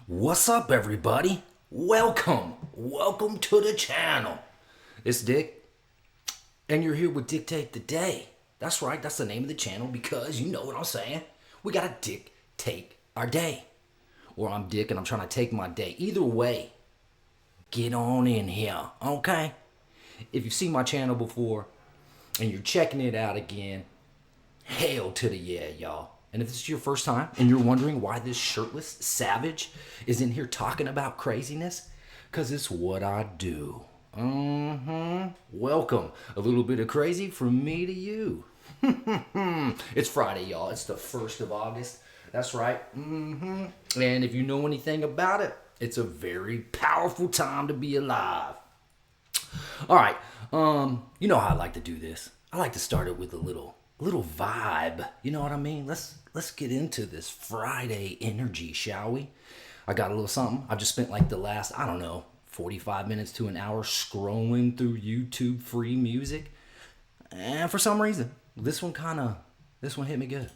What's up, everybody? Welcome to the channel. It's Dick, and you're here with Dictate the Day. That's right, that's the name of the channel because you know what I'm saying. We gotta dictate our day. Or I'm Dick and I'm trying to take my day. Either way, get on in here, okay? If you've seen my channel before and you're checking it out again, hail to the yeah, y'all. And if this is your first time and you're wondering why this shirtless savage is in here talking about craziness, because it's what I do. Welcome. A little bit of crazy from me to you. It's Friday, y'all. It's the 1st of August. That's right. And if you know anything about it, it's a very powerful time to be alive. All right. You know how I like to do this. I like to start it with a little vibe. You know what I mean? Let's get into this Friday energy, shall we? I got a little something. I've just spent like the last, 45 minutes to an hour scrolling through YouTube free music. And for some reason, this one hit me good.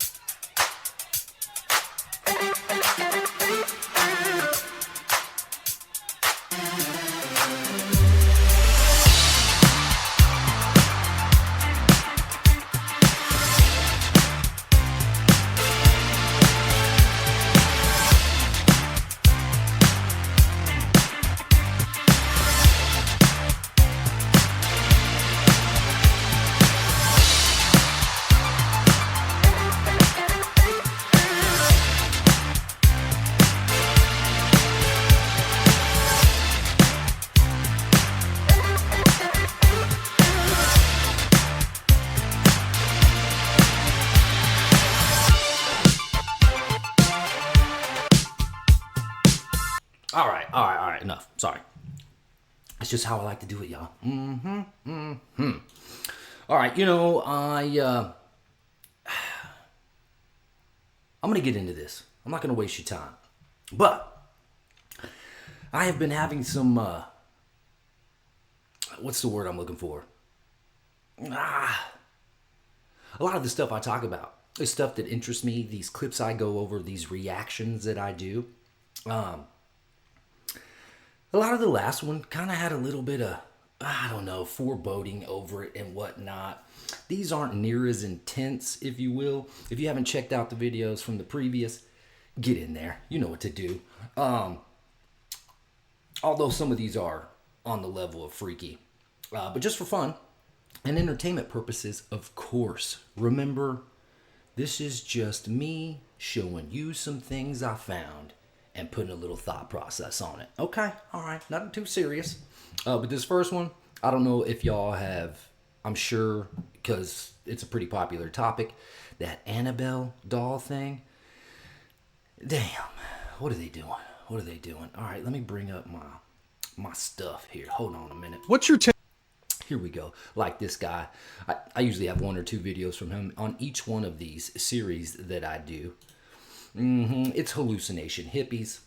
All right, enough. Sorry. It's just how I like to do it, y'all. All right, I'm going to get into this. I'm not going to waste your time. But I have been having some, what's the word I'm looking for? A lot of the stuff I talk about is stuff that interests me, these clips I go over, these reactions that I do. A lot of the last one kind of had a little bit of, foreboding over it and whatnot. These aren't near as intense, if you will. If you haven't checked out the videos from the previous, get in there. You know what to do. Although some of these are on the level of freaky. But just for fun and entertainment purposes, of course. Remember, this is just me showing you some things I found and putting a little thought process on it. Okay, all right, nothing too serious. But this first one, I don't know if y'all have, I'm sure, because it's a pretty popular topic, that Annabelle doll thing. Damn, what are they doing? What are they doing? All right, let me bring up my stuff here. Hold on a minute. What's your take? Here we go. Like this guy. I usually have 1 or 2 videos from him on each one of these series that I do. It's hallucination hippies.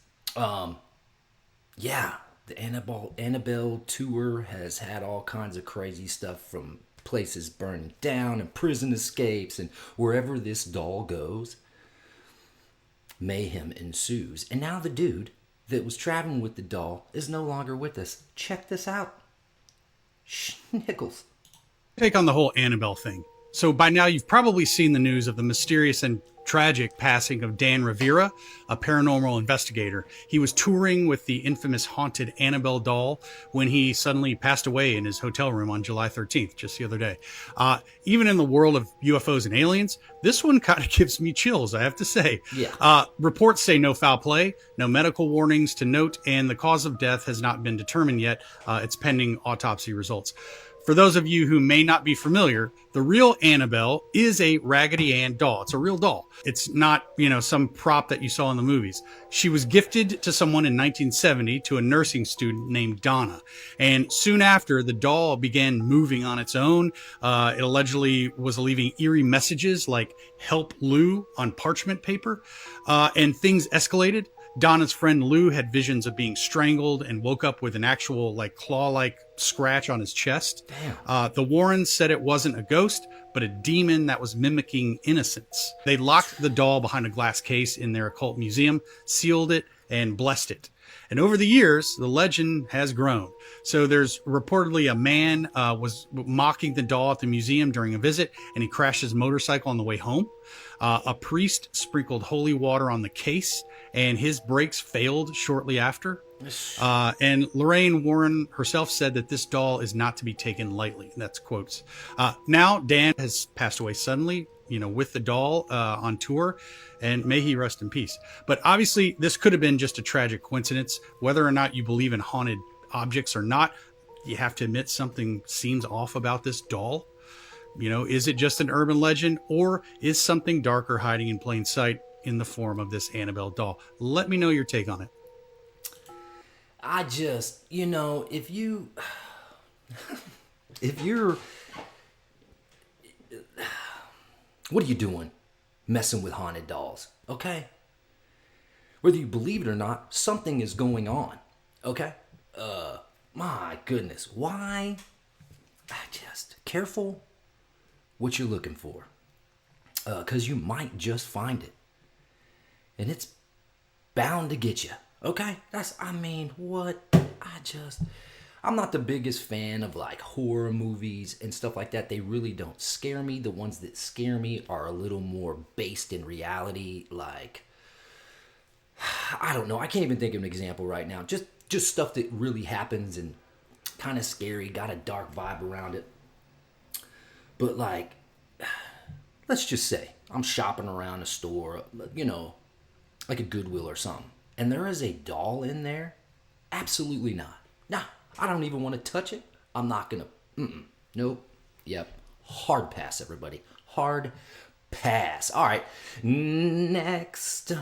Yeah, the Annabelle tour has had all kinds of crazy stuff, from places burning down and prison escapes, and wherever this doll goes, mayhem ensues. And now the dude that was traveling with the doll is no longer with us. Check this out. Schnickles. Take on the whole Annabelle thing. So by now you've probably seen the news of the mysterious and tragic passing of Dan Rivera, a paranormal investigator. He was touring with the infamous haunted Annabelle doll when he suddenly passed away in his hotel room on July 13th, just the other day. Even in the world of UFOs and aliens, this one kind of gives me chills, I have to say. Yeah. Reports say no foul play, no medical warnings to note, and the cause of death has not been determined yet. It's pending autopsy results. For those of you who may not be familiar, the real Annabelle is a Raggedy Ann doll. It's a real doll. It's not, some prop that you saw in the movies. She was gifted to someone in 1970 to a nursing student named Donna. And soon after, the doll began moving on its own. It allegedly was leaving eerie messages like "Help Lou" on parchment paper. And things escalated. Donna's friend Lou had visions of being strangled and woke up with an actual claw-like scratch on his chest. Damn. The Warrens said it wasn't a ghost, but a demon that was mimicking innocence. They locked the doll behind a glass case in their occult museum, sealed it, and blessed it. And over the years, the legend has grown. So there's reportedly a man was mocking the doll at the museum during a visit, and he crashed his motorcycle on the way home. A priest sprinkled holy water on the case, and his brakes failed shortly after. And Lorraine Warren herself said that this doll is not to be taken lightly. That's quotes. Now, Dan has passed away suddenly, with the doll on tour, and may he rest in peace. But obviously, this could have been just a tragic coincidence. Whether or not you believe in haunted objects or not, you have to admit something seems off about this doll. Is it just an urban legend, or is something darker hiding in plain sight in the form of this Annabelle doll? Let me know your take on it. I just, if you're, what are you doing messing with haunted dolls, okay? Whether you believe it or not, something is going on, okay? My goodness, why? Just careful what you're looking for, because you might just find it, and it's bound to get you. Okay, I'm not the biggest fan of like horror movies and stuff like that. They really don't scare me. The ones that scare me are a little more based in reality. Like, I don't know. I can't even think of an example right now. Just stuff that really happens and kind of scary, got a dark vibe around it. But like, let's just say I'm shopping around a store, like a Goodwill or something. And there is a doll in there? Absolutely not. Nah, I don't even want to touch it. I'm not going to. Nope. Yep. Hard pass, everybody. Hard pass. All right. Next.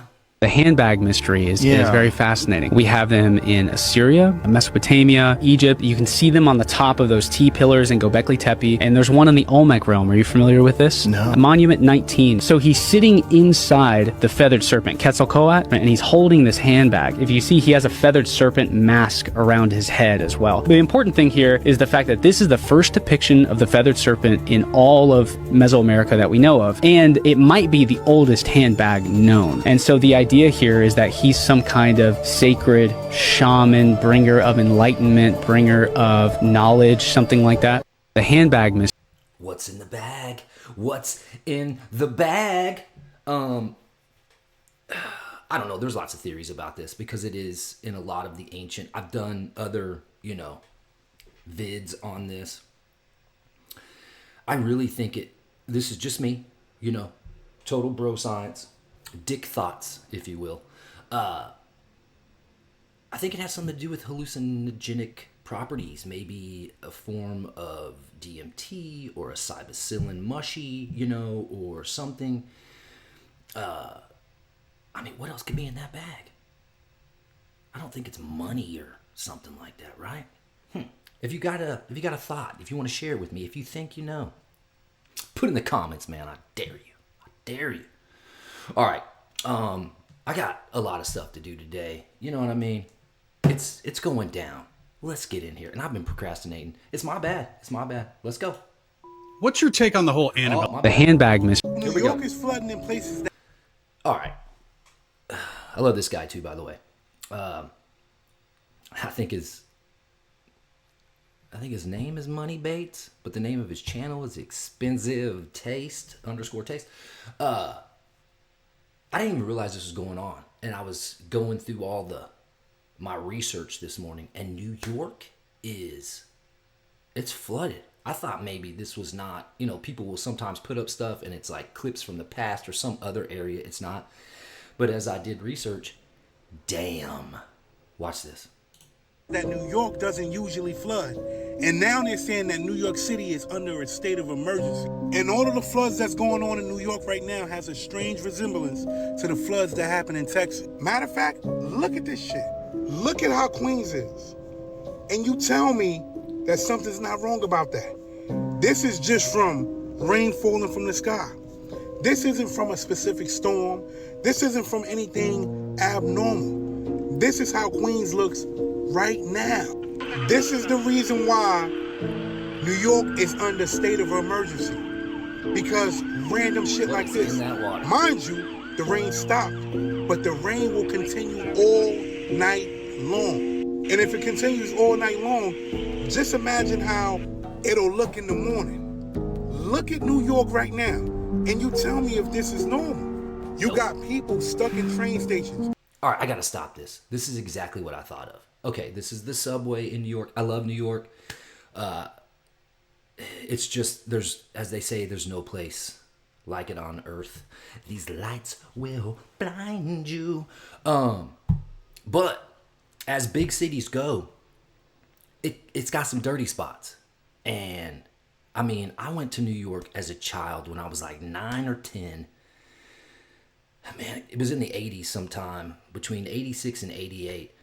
The handbag mystery is very fascinating. We have them in Assyria, Mesopotamia, Egypt. You can see them on the top of those T-pillars in Göbekli Tepe. And there's one in the Olmec realm. Are you familiar with this? No. Monument 19. So he's sitting inside the feathered serpent, Quetzalcoatl, and he's holding this handbag. If you see, he has a feathered serpent mask around his head as well. The important thing here is the fact that this is the first depiction of the feathered serpent in all of Mesoamerica that we know of. And it might be the oldest handbag known. And so the idea here is that he's some kind of sacred shaman, bringer of enlightenment, bringer of knowledge, something like that. The handbag mystery. What's in the bag? What's in the bag? I don't know. There's lots of theories about this because it is in a lot of the ancient. I've done other, vids on this. I really think this is just me, total bro science. Dick thoughts, if you will. I think it has something to do with hallucinogenic properties, maybe a form of DMT or a psilocybin mushy, or something. What else could be in that bag? I don't think it's money or something like that, right? If you got a thought, if you want to share it with me, if you think put it in the comments, man. I dare you. I dare you. All right, I got a lot of stuff to do today. You know what I mean? It's going down. Let's get in here. And I've been procrastinating. It's my bad. Let's go. What's your take on the whole Annabelle? The handbag mystery. New York is flooding in places that... All right. I love this guy too, by the way. I think his name is Money Bates, but the name of his channel is Expensive Taste _taste. I didn't even realize this was going on. And I was going through all my research this morning. And New York it's flooded. I thought maybe this was not, people will sometimes put up stuff and it's like clips from the past or some other area. It's not. But as I did research, damn. Watch this. That New York doesn't usually flood. And now they're saying that New York City is under a state of emergency. And all of the floods that's going on in New York right now has a strange resemblance to the floods that happen in Texas. Matter of fact, look at this shit. Look at how Queens is. And you tell me that something's not wrong about that. This is just from rain falling from the sky. This isn't from a specific storm. This isn't from anything abnormal. This is how Queens looks right now. This is the reason why New York is under state of emergency. Because random shit like this. Mind you, the rain stopped. but the rain will continue all night long. And if it continues all night long, just imagine how it'll look in the morning. Look at New York right now, and you tell me if this is normal. You got people stuck in train stations. All right, I gotta stop this. This is exactly what I thought of. Okay, this is the subway in New York. I love New York. It's just, as they say, there's no place like it on earth. These lights will blind you. But as big cities go, it's got some dirty spots. And I mean, I went to New York as a child when I was like 9 or 10. Man, it was in the 80s sometime, between 86 and 88.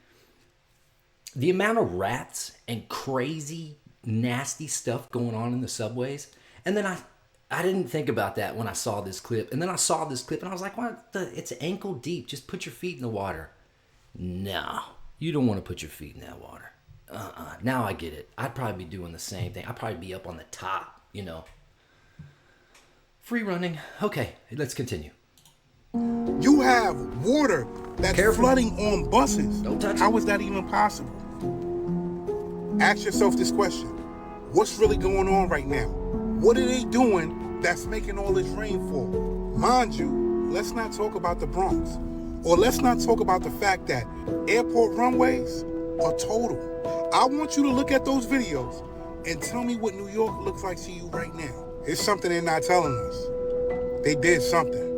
The amount of rats and crazy, nasty stuff going on in the subways. And then I didn't think about that when I saw this clip. And then I saw this clip and I was like, what? It's ankle deep. Just put your feet in the water. No, you don't want to put your feet in that water. Now I get it. I'd probably be doing the same thing. I'd probably be up on the top, you know. Free running. Okay, let's continue. You have water that's Careful. flooding on buses. Don't touch How it. is that even possible? Ask yourself this question. What's really going on right now? What are they doing that's making all this rainfall? Mind you, let's not talk about the Bronx. Or let's not talk about the fact that airport runways are total. I want you to look at those videos and tell me what New York looks like to you right now. It's something they're not telling us. They did something.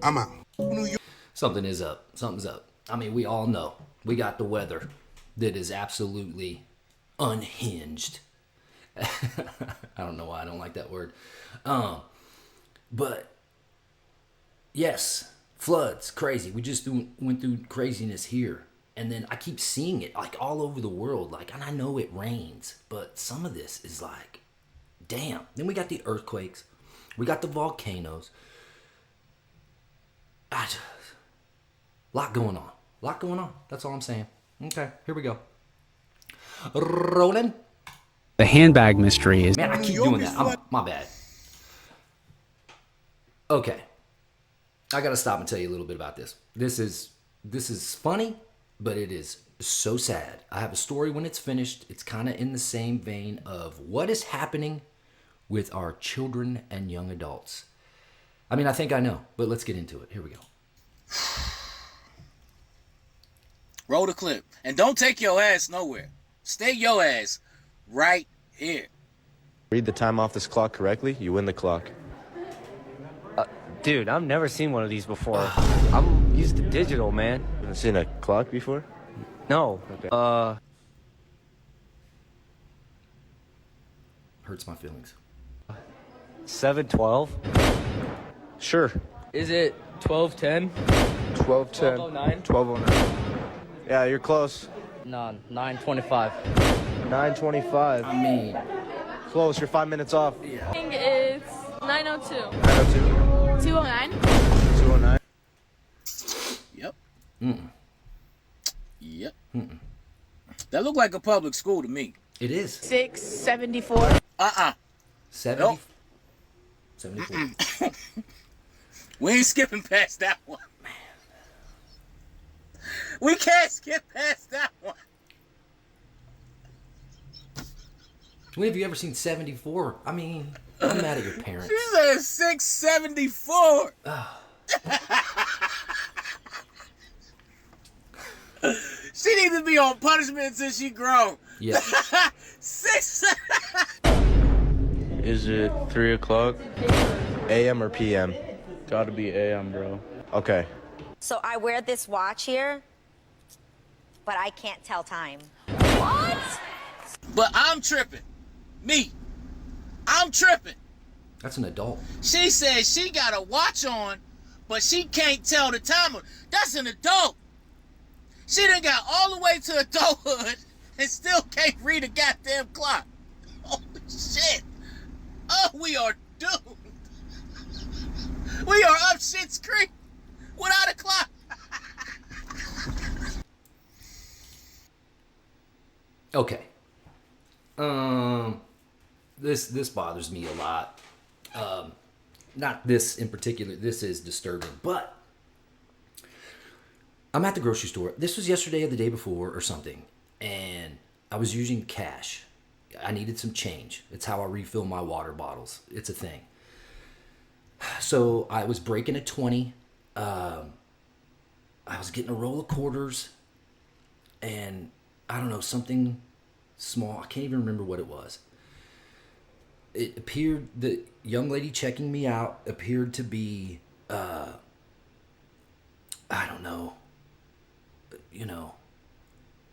I'm out. New York. Something is up. Something's up. I mean, we all know. We got the weather that is absolutely unhinged. I don't know why I don't like that word. But yes, floods, crazy. We just went through craziness here. And then I keep seeing it like all over the world. Like, and I know it rains, but some of this is like, damn. Then we got the earthquakes. We got the volcanoes. Lot going on. Lot going on. That's all I'm saying. Okay, here we go. Rolling. The handbag mystery is Man, I keep doing that. My bad. Okay. I gotta stop and tell you a little bit about this. This is funny, but it is so sad. I have a story when it's finished. It's kind of in the same vein of what is happening with our children and young adults. I mean, I think I know, but let's get into it. Here we go. Roll the clip. And don't take your ass nowhere. Stay your ass right here. Read the time off this clock correctly, you win the clock. Dude, I've never seen one of these before. I'm used to digital, man. You haven't seen a clock before? No. Okay. Hurts my feelings. 7:12. Sure. Is it 12:10? 12:10. 12:09? 12:09. Yeah, you're close. No, 9:25. 9:25. I mean, Close, you're 5 minutes off. It's 9:02. 9:02. 2:09. 2:09. Yep. Yep. That looked like a public school to me. it is 6:74. 70. Nope. 74. We ain't skipping past that one. We can't skip past that one. When have you ever seen 74? I mean, I'm mad at your parents. She said 674. She needs to be on punishment until she grown. Yeah. 6. Is it 3 o'clock? AM or PM? Gotta be AM, bro. Okay. So I wear this watch here, but I can't tell time. What? But I'm tripping. Me. I'm tripping. That's an adult. She said she got a watch on, but she can't tell the timer. That's an adult. She done got all the way to adulthood and still can't read a goddamn clock. Holy shit. Oh, we are doomed. We are up Shit's Creek without a clock. Okay. This bothers me a lot. Not this in particular. This is disturbing, but I'm at the grocery store. This was yesterday or the day before or something. And I was using cash. I needed some change. It's how I refill my water bottles. It's a thing. So I was breaking a 20. I was getting a roll of quarters. And I don't know, something small. I can't even remember what it was. It appeared, the young lady checking me out appeared to be, I don't know,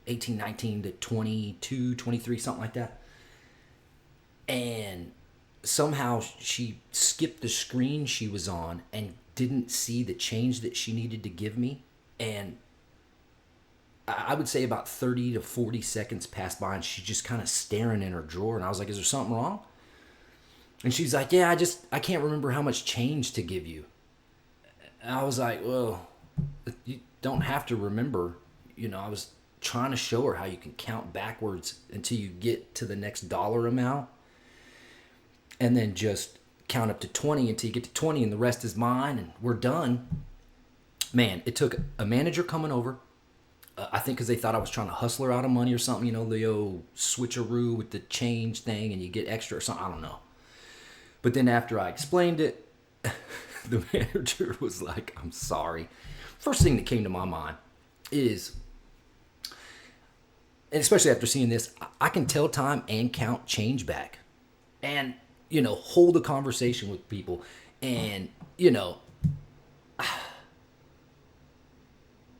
18, 19 to 22, 23, something like that. And somehow she skipped the screen she was on and didn't see the change that she needed to give me. And I would say about 30 to 40 seconds passed by and she's just kind of staring in her drawer. And I was like, is there something wrong? And she's like, yeah, I can't remember how much change to give you. And I was like, well, you don't have to remember. I was trying to show her how you can count backwards until you get to the next dollar amount. And then just count up to 20 until you get to 20 and the rest is mine and we're done. Man, it took a manager coming over. I think because they thought I was trying to hustle her out of money or something. The old switcheroo with the change thing and you get extra or something. I don't know. But then after I explained it, the manager was like, I'm sorry. First thing that came to my mind is, and especially after seeing this, I can tell time and count change back. And, hold a conversation with people. And,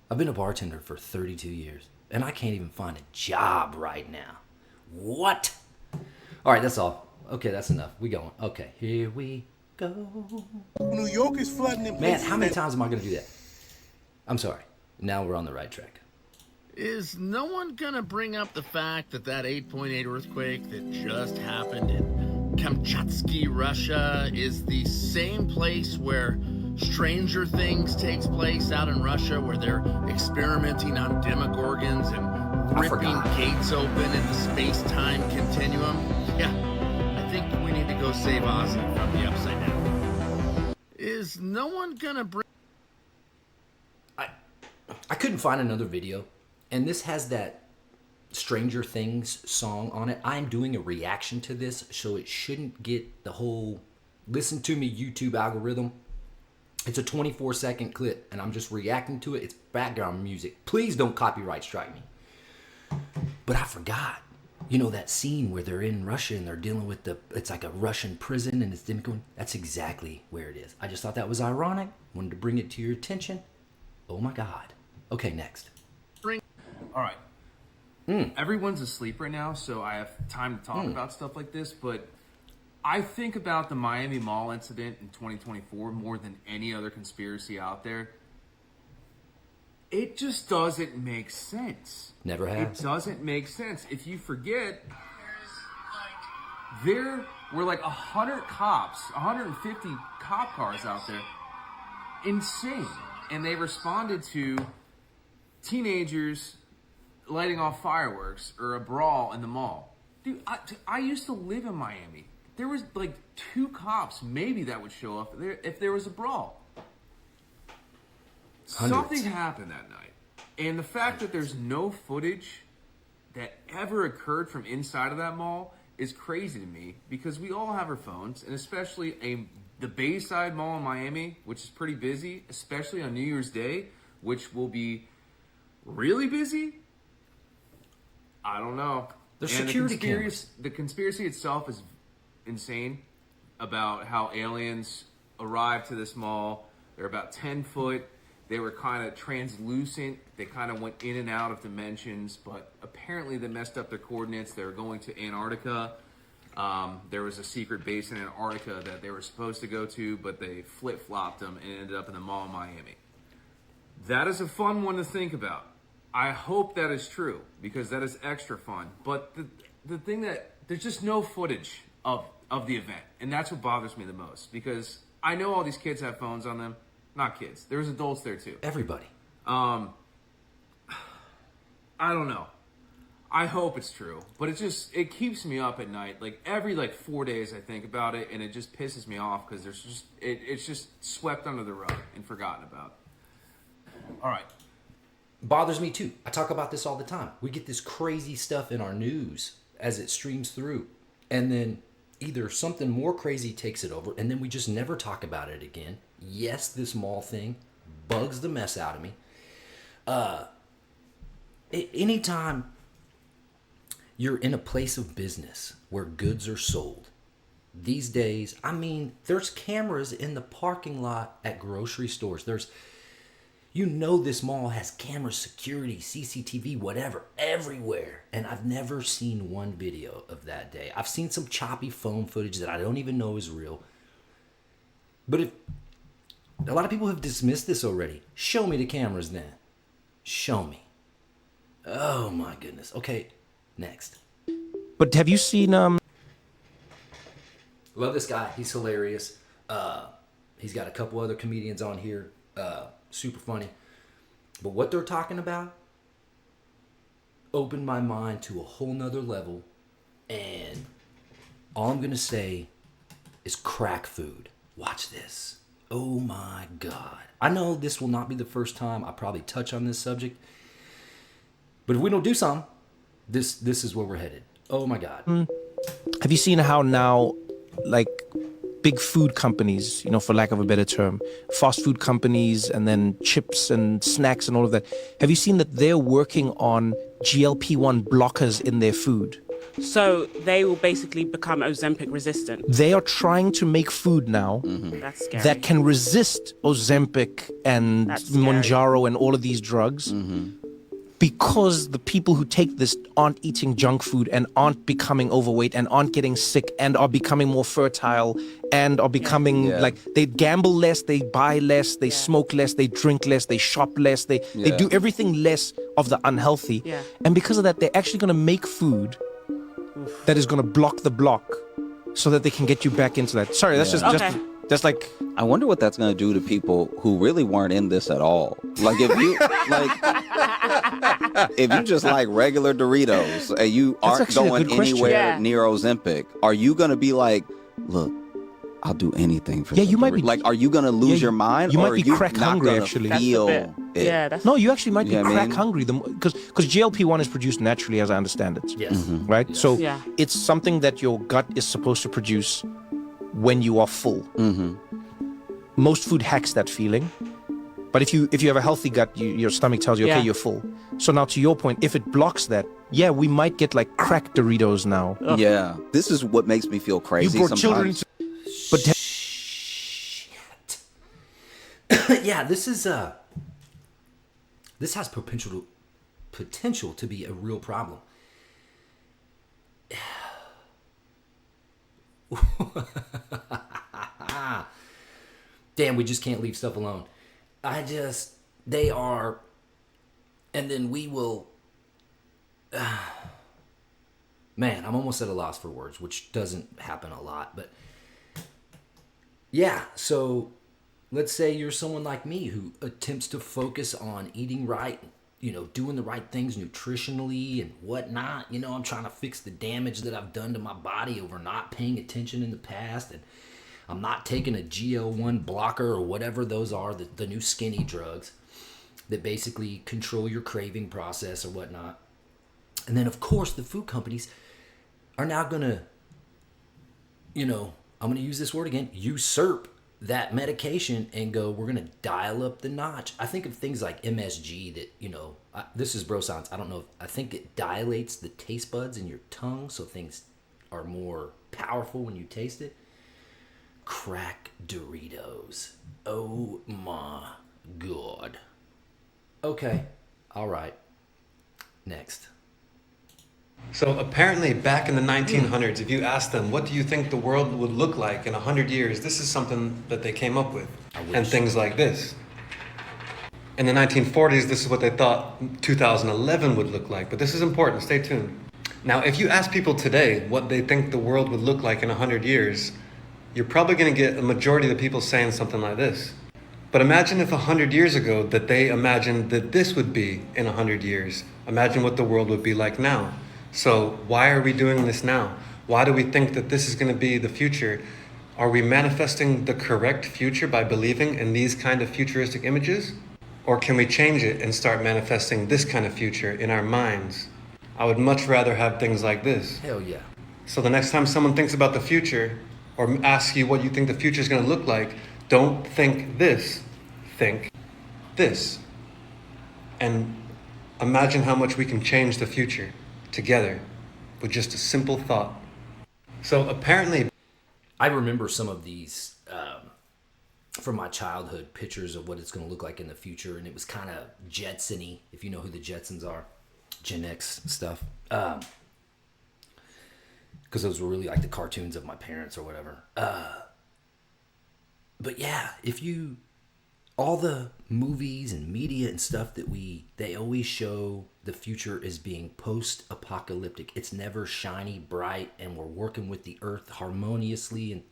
I've been a bartender for 32 years. And I can't even find a job right now. What? All right, that's all. Okay, that's enough. We going. Okay, here we go. New York is flooding in places. Man, how many times am I going to do that? I'm sorry. Now we're on the right track. Is no one gonna bring up the fact that 8.8 earthquake that just happened in Kamchatsky, Russia, is the same place where Stranger Things takes place out in Russia, where they're experimenting on Demogorgons and ripping gates open in the space-time continuum? Yeah, I think we need to go save Ozzy from the Upside Down. Is no one gonna bring... I couldn't find another video. And this has that Stranger Things song on it. I'm doing a reaction to this, so it shouldn't get the whole listen to me YouTube algorithm. It's a 24-second clip, and I'm just reacting to it. It's background music. Please don't copyright strike me. But I forgot. That scene where they're in Russia and they're dealing with it's like a Russian prison and it's going. That's exactly where it is. I just thought that was ironic. Wanted to bring it to your attention. Oh my God. Okay, next. All right. Everyone's asleep right now, so I have time to talk about stuff like this, but I think about the Miami Mall incident in 2024 more than any other conspiracy out there. It just doesn't make sense. Never has. It doesn't make sense. If you forget, there were like 100 cops, 150 cop cars out there. Insane. And they responded to teenagers lighting off fireworks or a brawl in the mall. Dude, I used to live in Miami. There was like 2 cops maybe that would show up if there was a brawl. Hundreds. Something happened that night. And the fact that there's no footage that ever occurred from inside of that mall is crazy to me, because we all have our phones, and especially the Bayside Mall in Miami, which is pretty busy, especially on New Year's Day, which will be really busy. I don't know. There's security cameras. The conspiracy itself is insane about how aliens arrived to this mall. They're about 10 foot. They were kind of translucent. They kind of went in and out of dimensions, but apparently they messed up their coordinates. They were going to Antarctica. There was a secret base in Antarctica that they were supposed to go to, but they flip-flopped them and ended up in the mall in Miami. That is a fun one to think about. I hope that is true, because that is extra fun. But the thing that there's just no footage of the event, and that's what bothers me the most, because I know all these kids have phones on them. Not kids. There's adults there too. Everybody. I don't know. I hope it's true, but it keeps me up at night. Like every 4 days I think about it, and it just pisses me off because it's just swept under the rug and forgotten about. All right. bothers me too. I talk about this all the time. We get this crazy stuff in our news as it streams through, and then either something more crazy takes it over, and then we just never talk about it again. Yes, this mall thing bugs the mess out of me. Anytime you're in a place of business where goods are sold, these days, I mean, there's cameras in the parking lot at grocery stores. This mall has cameras, security, CCTV, whatever, everywhere. And I've never seen one video of that day. I've seen some choppy phone footage that I don't even know is real. But if a lot of people have dismissed this already, show me the cameras then. Show me. Oh my goodness. Okay, next. But have you seen Love this guy. He's hilarious. He's got a couple other comedians on here. Super funny. But what they're talking about opened my mind to a whole nother level. And all I'm going to say is crack food. Watch this. Oh my God. I know this will not be the first time I probably touch on this subject. But if we don't do something, this is where we're headed. Oh my God. Have you seen how now, like, big food companies, for lack of a better term, fast food companies and then chips and snacks and all of that, have you seen that they're working on GLP-1 blockers in their food? So they will basically become Ozempic resistant. They are trying to make food now That's scary. that can resist Ozempic and Mounjaro and all of these drugs. Because the people who take this aren't eating junk food and aren't becoming overweight and aren't getting sick and are becoming more fertile and are becoming like, they gamble less, they buy less, they smoke less, they drink less, they shop less, they do everything less of the unhealthy. And because of that, they're actually going to make food that is going to block the block so that they can get you back into that. Sorry, that's just like... I wonder what that's going to do to people who really weren't in this at all. Like if you just like regular Doritos and you aren't going anywhere near Ozempic, are you going to be like, look, I'll do anything for you might be like, are you going to lose your mind? You or might be crack hungry, actually. No, you actually might be crack hungry because GLP-1 is produced naturally, as I understand it. Yes. Right? Yes. So it's something that your gut is supposed to produce when you are full. Most food hacks that feeling. But if you have a healthy gut, your stomach tells you, okay, you're full. So now to your point, if it blocks that, we might get like crack Doritos now. Yeah. This is what makes me feel crazy you brought sometimes. Children Shit. Yeah, this has potential to be a real problem. Damn, we just can't leave stuff alone. They are, and then we will, man, I'm almost at a loss for words, which doesn't happen a lot, but yeah, so let's say you're someone like me who attempts to focus on eating right, doing the right things nutritionally and whatnot. I'm trying to fix the damage that I've done to my body over not paying attention in the past, and I'm not taking a GL1 blocker or whatever those are, the new skinny drugs that basically control your craving process or whatnot. And then, of course, the food companies are now going to, I'm going to use this word again, usurp that medication and go, we're going to dial up the notch. I think of things like MSG that, this is bro science. I don't know. I think it dilates the taste buds in your tongue so things are more powerful when you taste it. Crack Doritos. Oh my God. Okay. All right. Next. So apparently back in the 1900s, if you asked them, what do you think the world would look like in 100 years? This is something that they came up with. And things like this. In the 1940s, this is what they thought 2011 would look like. But this is important. Stay tuned. Now, if you ask people today what they think the world would look like in 100 years, you're probably going to get a majority of the people saying something like this. But imagine if 100 years ago that they imagined that this would be in 100 years. Imagine what the world would be like now. So why are we doing this now? Why do we think that this is going to be the future? Are we manifesting the correct future by believing in these kind of futuristic images? Or can we change it and start manifesting this kind of future in our minds? I would much rather have things like this. Hell yeah. So the next time someone thinks about the future or asks you what you think the future is going to look like, don't think this, think this. And imagine how much we can change the future together with just a simple thought. So apparently, I remember some of these from my childhood, pictures of what it's going to look like in the future, and it was kind of Jetson-y, if you know who the Jetsons are, Gen X stuff. Because those were really like the cartoons of my parents or whatever. But yeah, all the movies and media and stuff that they always show the future as being post-apocalyptic. It's never shiny, bright, and we're working with the earth harmoniously and,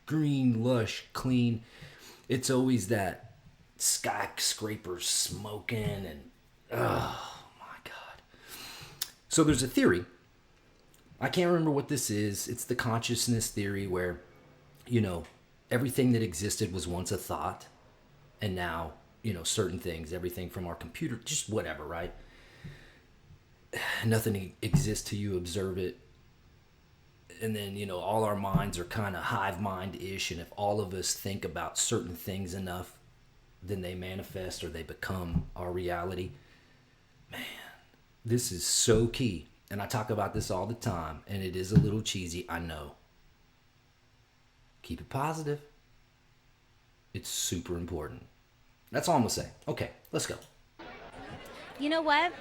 green, lush, clean. It's always that skyscraper smoking and, oh my God. So there's a theory. I can't remember what this is. It's the consciousness theory where, everything that existed was once a thought. And now, certain things, everything from our computer, just whatever, right? Nothing exists till you observe it. And then, all our minds are kind of hive mind-ish. And if all of us think about certain things enough, then they manifest or they become our reality. Man, this is so key. And I talk about this all the time. And it is a little cheesy, I know. Keep it positive. It's super important. That's all I'm going to say. Okay, let's go. You know what?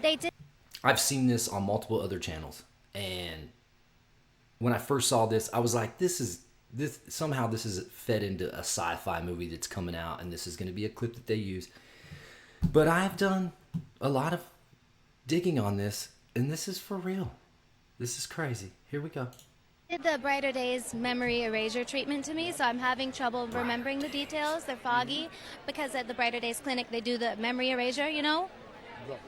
They did. I've seen this on multiple other channels. And when I first saw this, I was like, somehow this is fed into a sci-fi movie that's coming out. And this is going to be a clip that they use. But I've done a lot of digging on this. And this is for real. This is crazy. Here we go. Did the Brighter Days memory erasure treatment to me, so I'm having trouble remembering the details. They're foggy because at the Brighter Days clinic they do the memory erasure, What?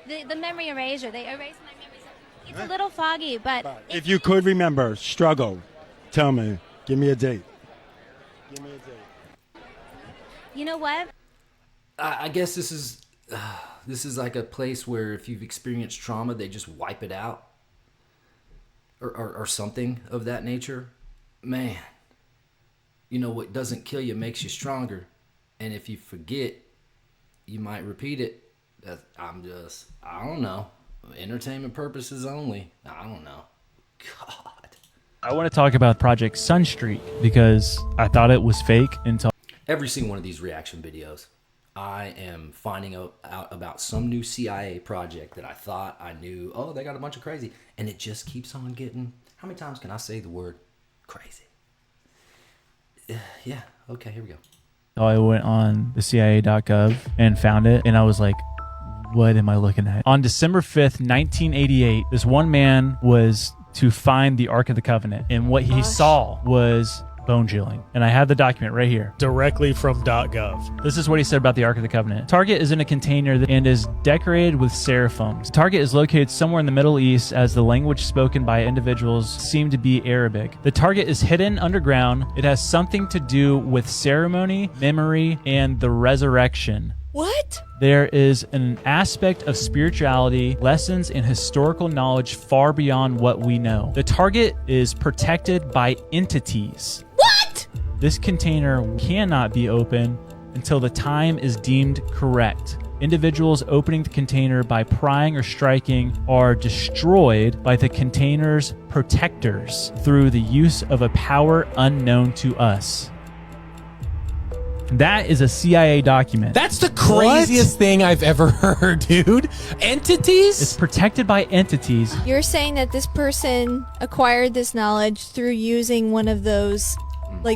The memory erasure. They erase my memories. It's a little foggy, but If you could remember, struggle, tell me. Give me a date. Give me a date. You know what? I guess this is like a place where if you've experienced trauma, they just wipe it out. Or something of that nature. Man, what doesn't kill you makes you stronger. And if you forget, you might repeat it. I don't know. Entertainment purposes only. I don't know. God. I want to talk about Project Sunstreak because I thought it was fake until... Every single one of these reaction videos, I am finding out about some new CIA project that I thought I knew. Oh, they got a bunch of crazy. And it just keeps on getting... How many times can I say the word crazy? Yeah, okay, here we go. I went on the CIA.gov and found it, and I was like, what am I looking at? On December 5th, 1988, this one man was to find the Ark of the Covenant, and what he saw was... bone chilling. And I have the document right here. Directly from .gov. This is what he said about the Ark of the Covenant. Target is in a container and is decorated with seraphims. Target is located somewhere in the Middle East as the language spoken by individuals seem to be Arabic. The target is hidden underground. It has something to do with ceremony, memory, and the resurrection. What? There is an aspect of spirituality, lessons, and historical knowledge far beyond what we know. The target is protected by entities. What? This container cannot be opened until the time is deemed correct. Individuals opening the container by prying or striking are destroyed by the container's protectors through the use of a power unknown to us. That is a CIA document. That's the craziest thing I've ever heard, dude. Entities? It's protected by entities. You're saying that this person acquired this knowledge through using one of those,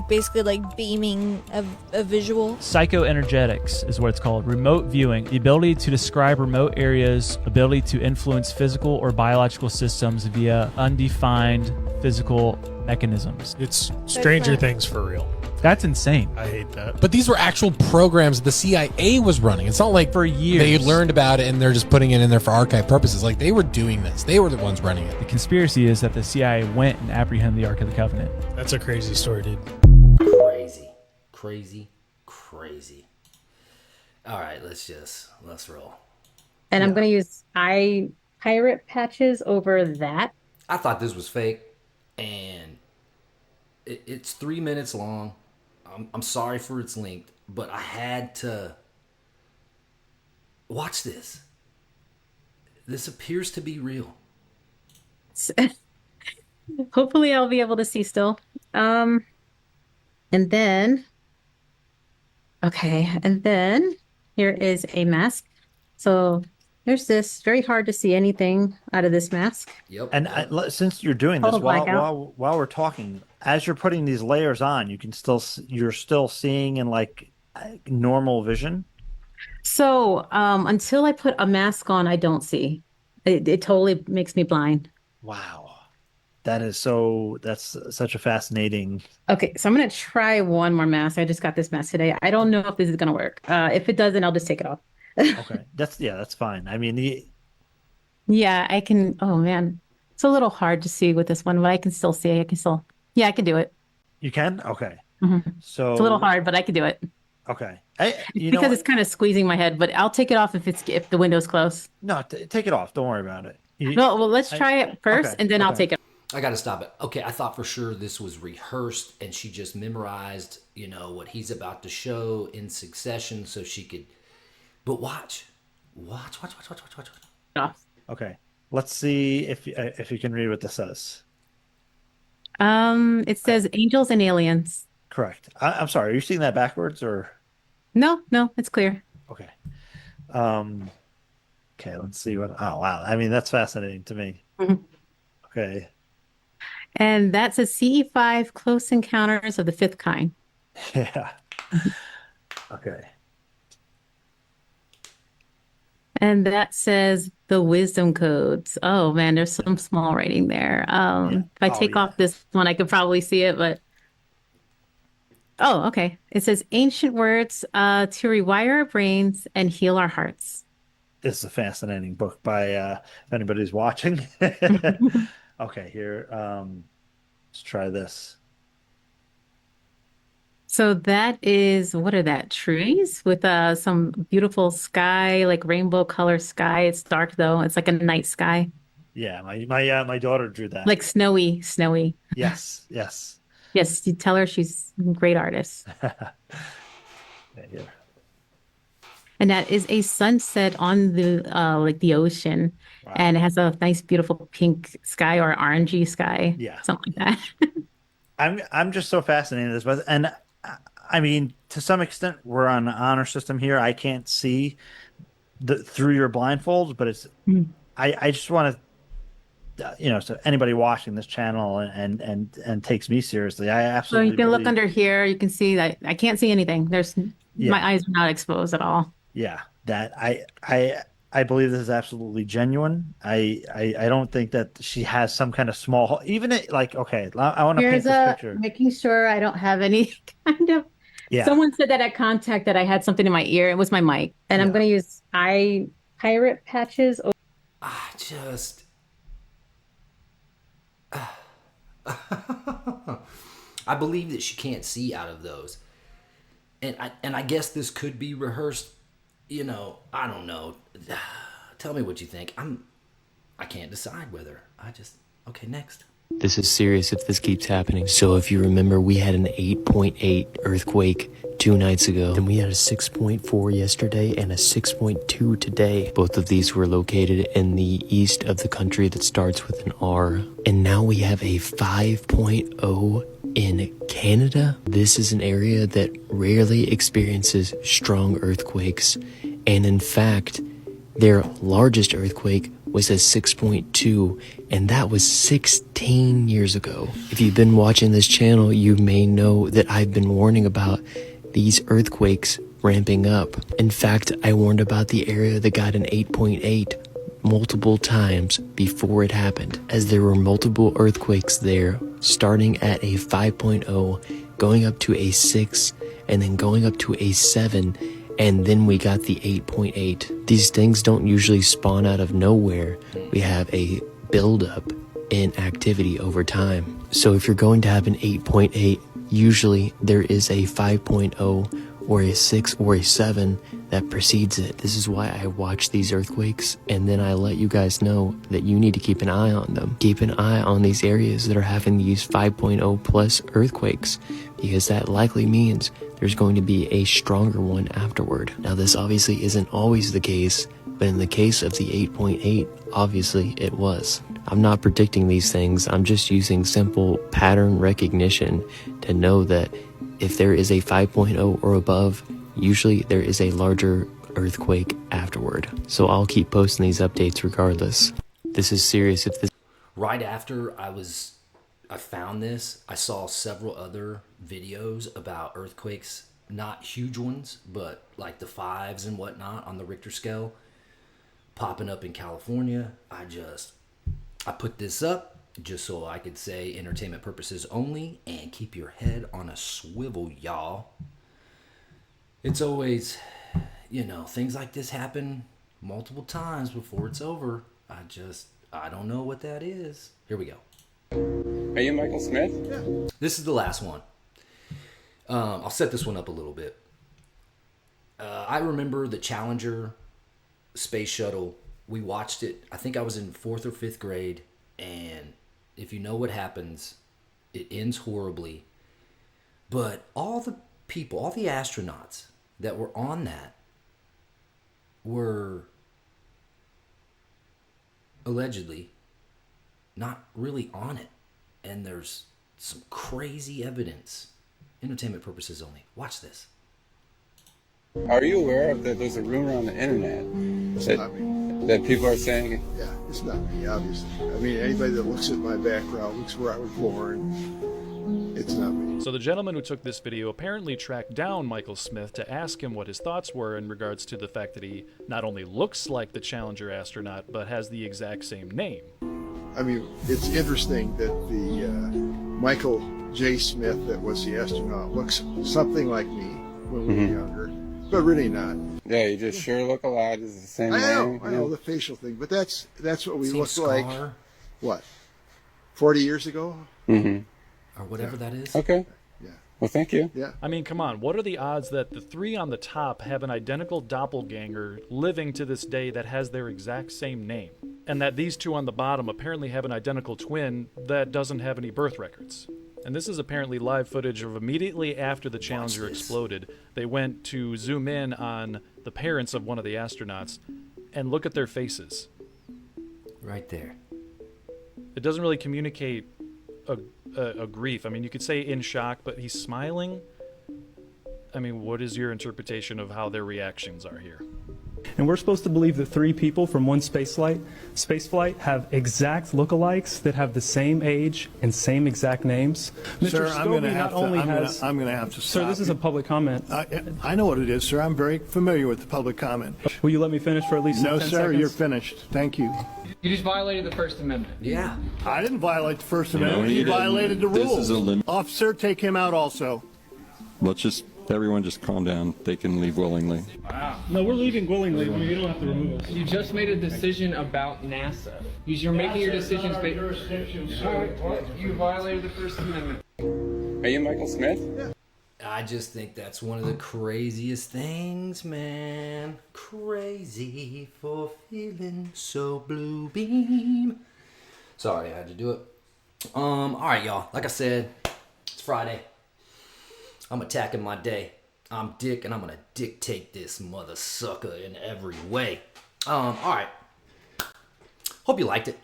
basically beaming of a visual? Psychoenergetics is what it's called. Remote viewing. The ability to describe remote areas, ability to influence physical or biological systems via undefined physical mechanisms. It's Stranger Things for real. That's insane. I hate that. But these were actual programs the CIA was running. It's not like for years they learned about it and they're just putting it in there for archive purposes. Like they were doing this. They were the ones running it. The conspiracy is that the CIA went and apprehended the Ark of the Covenant. That's a crazy story, dude. Crazy. crazy. All right, let's roll. And I'm going to use eye pirate patches over that. I thought this was fake, and it's 3 minutes long. I'm sorry for its length, but I had to watch this. This appears to be real. Hopefully I'll be able to see still. And then here is a mask. So there's this. Very hard to see anything out of this mask. Yep. And since you're doing this, while we're talking, as you're putting these layers on, you're still seeing in like normal vision. So until I put a mask on, I don't see. It totally makes me blind. Wow. That's such a fascinating. Okay, so I'm going to try one more mask. I just got this mask today. I don't know if this is going to work. If it doesn't, I'll just take it off. Okay. That's fine. I mean, yeah, I can. Oh man, it's a little hard to see with this one, but I can still see. I can do it. You can? Okay. Mm-hmm. So it's a little hard, but I can do it. Okay. Because it's kind of squeezing my head, but I'll take it off if the window's closed. No, take it off. Don't worry about it. Well, let's try it first, and then I'll take it. I got to stop it. Okay, I thought for sure this was rehearsed and she just memorized, what he's about to show in succession so she could. But watch. Okay, let's see if you can read what this says. It says angels and aliens. Correct. I'm sorry. Are you seeing that backwards or? No, it's clear. Okay. Okay, let's see what. Oh wow! I mean, that's fascinating to me. Mm-hmm. Okay. And that says CE5 Close Encounters of the Fifth Kind. Yeah. Okay. And that says the wisdom codes. Oh man, there's some small writing there. If I take off this one, I could probably see it, but okay. It says ancient words to rewire our brains and heal our hearts. This is a fascinating book by if anybody's watching. Okay, here. Let's try this. So that is, what are that, trees with some beautiful sky, like rainbow color sky. It's dark though. It's like a night sky. Yeah, my daughter drew that. Like snowy. Yes. Yes, you tell her she's a great artist. Here. And that is a sunset on the like the ocean. Wow. And it has a nice, beautiful pink sky or orangey sky. Yeah. Something like that. I'm just so fascinated with this. And I mean, to some extent, we're on an honor system here. I can't see through your blindfolds, but it's I just want to, so anybody watching this channel and takes me seriously, I absolutely. So you can look under here. You can see that I can't see anything. My eyes are not exposed at all. Yeah, that I believe this is absolutely genuine. I don't think that she has some kind of small, even okay. I want to paint this picture. Making sure I don't have any kind of. Yeah. Someone said that at contact that I had something in my ear. It was my mic, and I'm going to use eye pirate patches. I believe that she can't see out of those, and I guess this could be rehearsed. I don't know. Tell me what you think. I can't decide whether. Okay, next. This is serious if this keeps happening. So if you remember, we had an 8.8 earthquake 2 nights ago. Then we had a 6.4 yesterday and a 6.2 today. Both of these were located in the east of the country that starts with an R. And now we have a 5.0 in Canada. This is an area that rarely experiences strong earthquakes. And in fact, their largest earthquake was a 6.2, and that was 16 years ago. If you've been watching this channel, you may know that I've been warning about these earthquakes ramping up. In fact, I warned about the area that got an 8.8 multiple times before it happened, as there were multiple earthquakes there, starting at a 5.0, going up to a 6, and then going up to a 7, and then we got the 8.8. These things don't usually spawn out of nowhere. We have a buildup in activity over time. So if you're going to have an 8.8, usually there is a 5.0 or a 6 or a 7 that precedes it. This is why I watch these earthquakes, and then I let you guys know that you need to keep an eye on them. Keep an eye on these areas that are having these 5.0 plus earthquakes, because that likely means there's going to be a stronger one afterward. Now, this obviously isn't always the case, but in the case of the 8.8, obviously it was. I'm not predicting these things, I'm just using simple pattern recognition to know that if there is a 5.0 or above, usually there is a larger earthquake afterward. So I'll keep posting these updates regardless. This is serious. If this Right after I found this, I saw several other videos about earthquakes, not huge ones, but like the 5s and whatnot on the Richter scale popping up in California. I put this up just so I could say entertainment purposes only and keep your head on a swivel, y'all. It's always, things like this happen multiple times before it's over. I don't know what that is. Here we go. Are you Michael Smith? Yeah. This is the last one. I'll set this one up a little bit. I remember the Challenger space shuttle. We watched it. I think I was in 4th or 5th grade, and if you know what happens, it ends horribly. But all the people, all the astronauts that were on that were allegedly not really on it. And there's some crazy evidence. Entertainment purposes only. Watch this. Are you aware of that there's a rumor on the internet that people are saying? Yeah, it's not me, obviously. I mean, anybody that looks at my background, looks where I was born, it's not me. So the gentleman who took this video apparently tracked down Michael Smith to ask him what his thoughts were in regards to the fact that he not only looks like the Challenger astronaut, but has the exact same name. I mean, it's interesting that the Michael J. Smith that was the astronaut looks something like me when we were younger, but really not. Yeah, you just sure look alike. It's the same I name. know the facial thing, but that's what we Same looked scar. like. What? 40 years ago? Or whatever that is. Okay. Yeah. Well, thank you. Yeah. I mean, come on. What are the odds that the 3 on the top have an identical doppelganger living to this day that has their exact same name? And that these 2 on the bottom apparently have an identical twin that doesn't have any birth records. And this is apparently live footage of immediately after the Challenger exploded. They went to zoom in on the parents of one of the astronauts and look at their faces. Right there. It doesn't really communicate a grief. I mean, you could say in shock, but he's smiling. I mean, what is your interpretation of how their reactions are here? And we're supposed to believe that 3 people from one space flight have exact lookalikes that have the same age and same exact names. Sir, Mr. I'm going to Scobie have not to. only I'm has. going to have to stop. Sir, this is a public comment. I know what it is, sir. I'm very familiar with the public comment. Will you let me finish for at least No, 10 sir. seconds? You're finished. Thank you. You just violated the First Amendment. Yeah. I didn't violate the First No, Amendment. you You didn't. violated the This rules. is a lim- Officer, take him out also. Let's just, everyone just calm down. They can leave willingly. Wow. No, we're leaving willingly. I mean, you don't have to remove us. You just made a decision about NASA. You're making your decisions based. All right, well, you violated the First Amendment. Are you Michael Smith? Yeah. I just think that's one of the craziest things, man. Crazy for feeling so blue beam. Sorry, I had to do it. All right, y'all. Like I said, it's Friday. I'm attacking my day. I'm Dick, and I'm gonna dictate this mother sucker in every way. All right. Hope you liked it.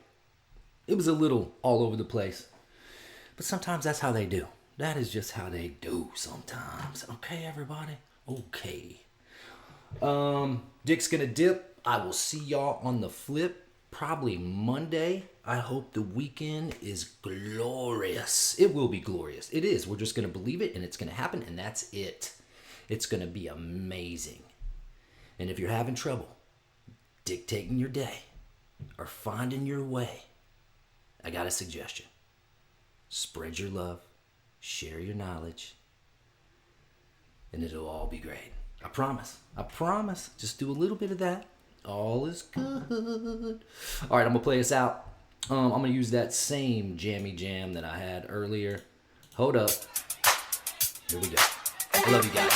It was a little all over the place, but sometimes that's how they do. That is just how they do sometimes. Okay, everybody? Okay. Dick's gonna dip. I will see y'all on the flip probably Monday. I hope the weekend is glorious. It will be glorious. It is. We're just gonna believe it, and it's gonna happen, and that's it. It's gonna be amazing. And if you're having trouble dictating your day or finding your way, I got a suggestion. Spread your love. Share your knowledge, and it'll all be great. I promise. I promise. Just do a little bit of that. All is good. All right, I'm going to play us out. I'm going to use that same jammy jam that I had earlier. Hold up. Here we go. I love you guys.